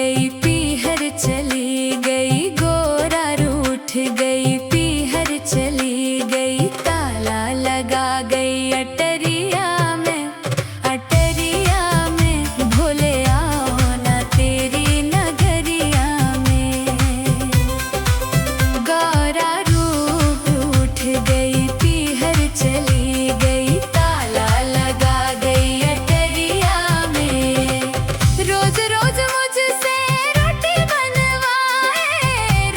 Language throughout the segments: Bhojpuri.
गई पीहर चली गई, गोरा रूठ गई पीहर चली गई, ताला लगा गई अटरिया में, अटरिया में भोले आओ ना तेरी नगरिया में। गोरा रूठ गई पीहर चली गई, ताला लगा गई अटरिया में। रोज रोज मुझसे रोटी बनवाए,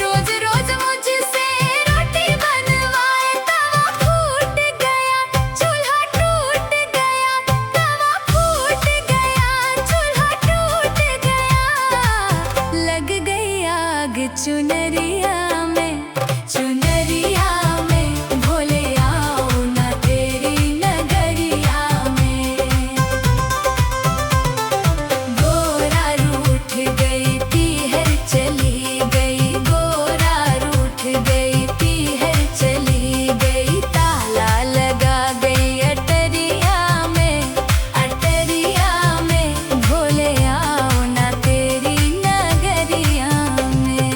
रोज रोज मुझसे रोटी बनवाए, तवा फूट गया चूल्हा टूट गया, तवा फूट गया चूल्हा टूट गया। लग गई आग चुनरिया में, चुनरिया में भोले आओ ना तेरी नगरिया में। गोरा रूठ गई पीहर चली गई, गोरा रूठ गई पीहर चली गई, ताला लगा गई अटरिया में, अटरिया में भोले आओ ना तेरी नगरिया में।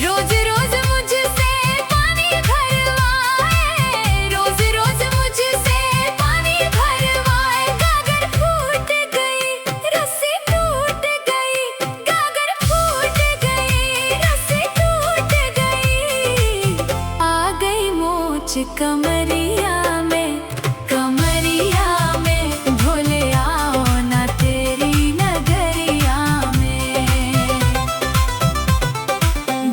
रोज रोज मुझसे पानी भरवाए, रोज रोज मुझसे पानी भरवाए, गागर फूट गई रस्सी टूट गई, गागर फूट गई रस्सी टूट गई। आ गई मोच कमरिया में, कमरिया में भोले आओ ना तेरी नगरिया में।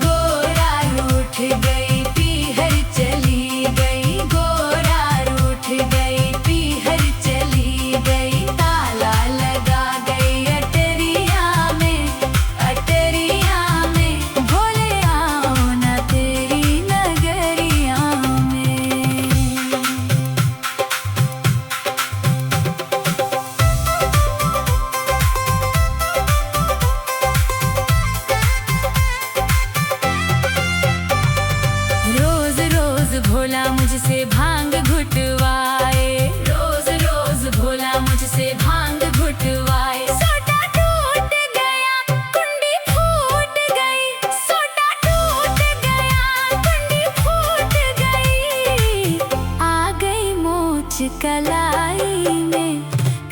गोरा रूठ गई पीहर चली गई, गोरा रूठ गई पीहर चली गई, ताला लगा गई अटरिया में, अटरिया में भोले आओ ना तेरी नगरिया में। रोज रोज भोला मुझसे भांग घुटवाए, रोज रोज भोला मुझसे भांग घुटवाए, सोटा टूट गया कुंडी फूट गई, सोटा टूट गया कुंडी फूट गई। आ गई मोच कलाई में,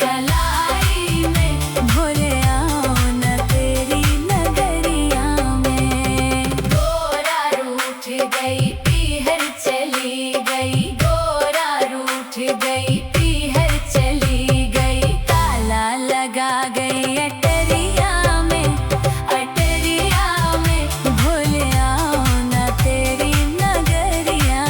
कलाई में भोले आओ ना तेरी नगरिया में। गोरा रूठ गई पीहर चली गई, गोरा रूठ गई पीहर चली गई, ताला लगा गई अटरिया में, अटरिया में भोले आओ ना तेरी नगरिया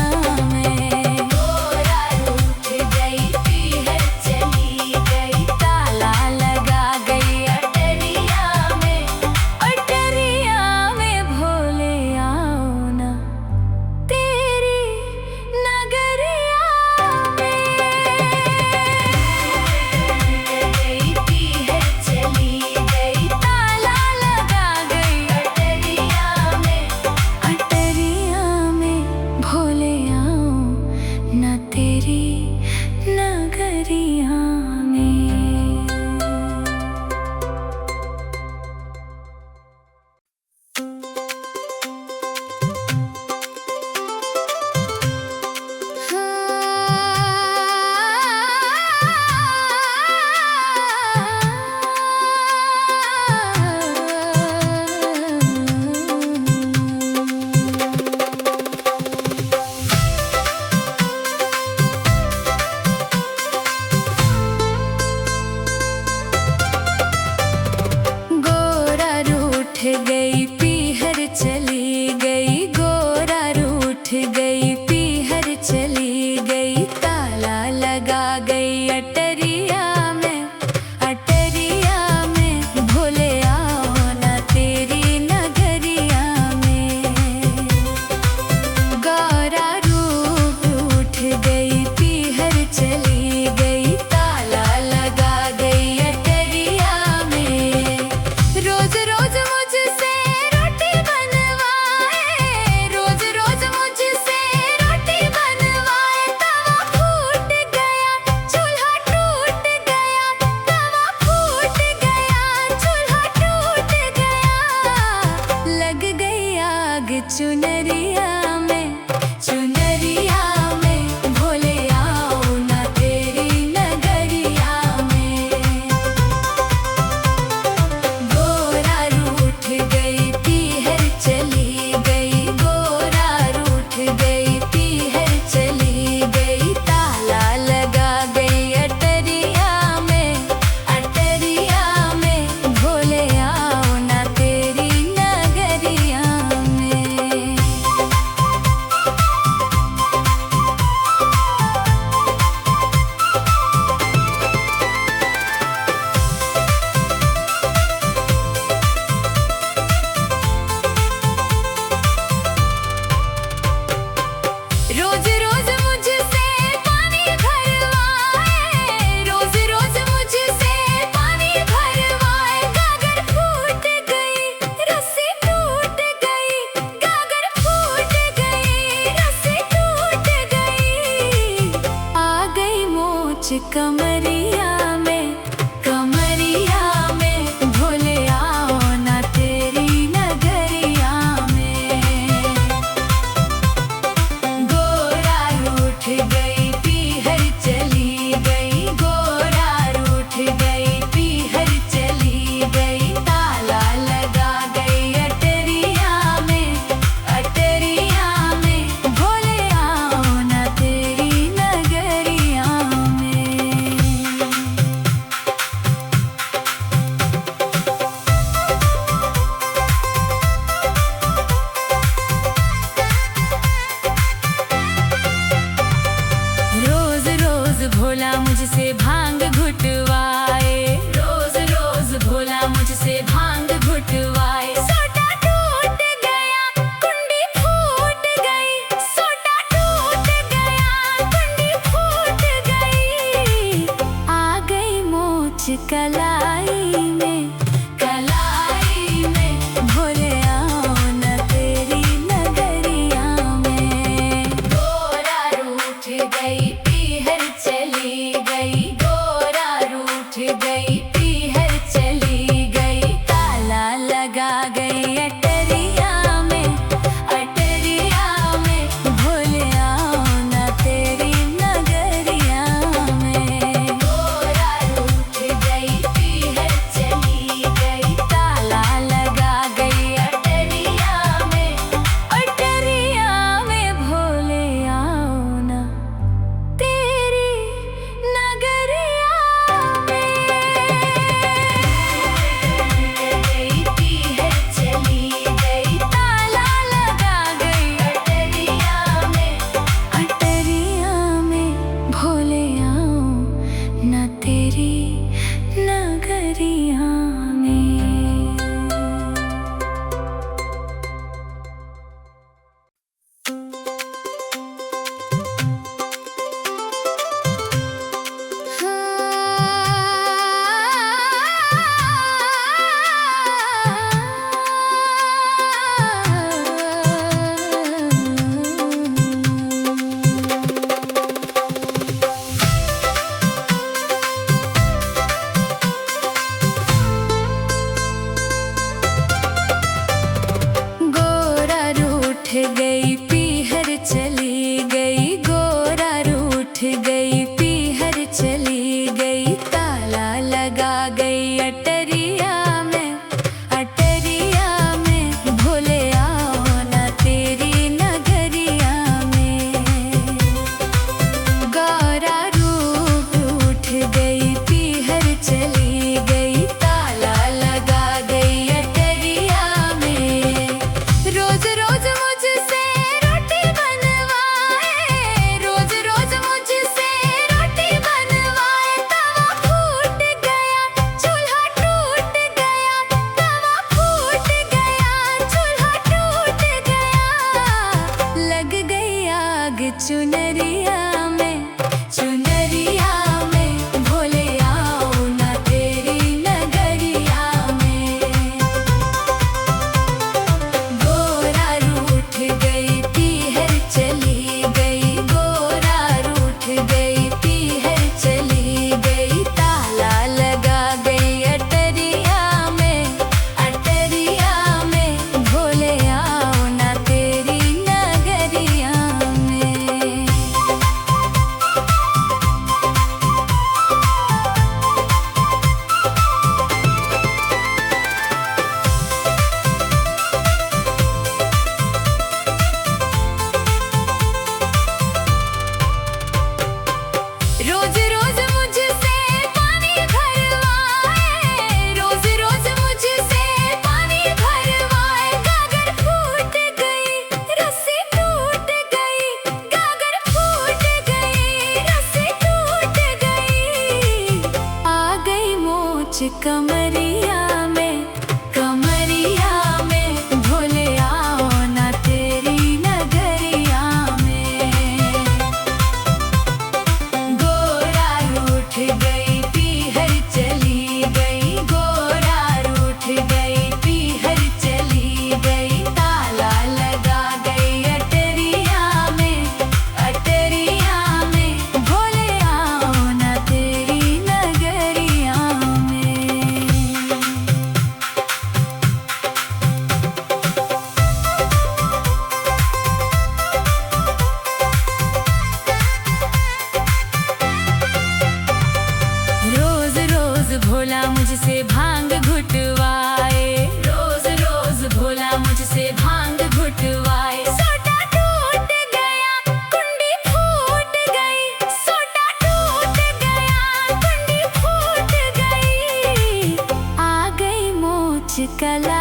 में। गोरा रूठ गई पीहर चली गई, ताला लगा गई अटरिया में, अटरिया में भोले आओ ना तेरी नगरिया में। गई पीहर चली कमरिया में, कमरिया में भोले आओ ना तेरी नगरिया में। गोरा रूठ गई पीहर चली गई, गोरा रूठ गई पीहर चली गई, ताला लगा गई अटरिया में, अटरिया में भोले आओ ना तेरी नगरिया में। रोज रोज भोला मुझसे भांग घुटवाए, रोज रोज भोला मुझसे भांग घुटवाए। सोटा टूट गया कुंडी फूट गई, सोटा टूट गया कुंडी फूट गई, आ गई मोच कला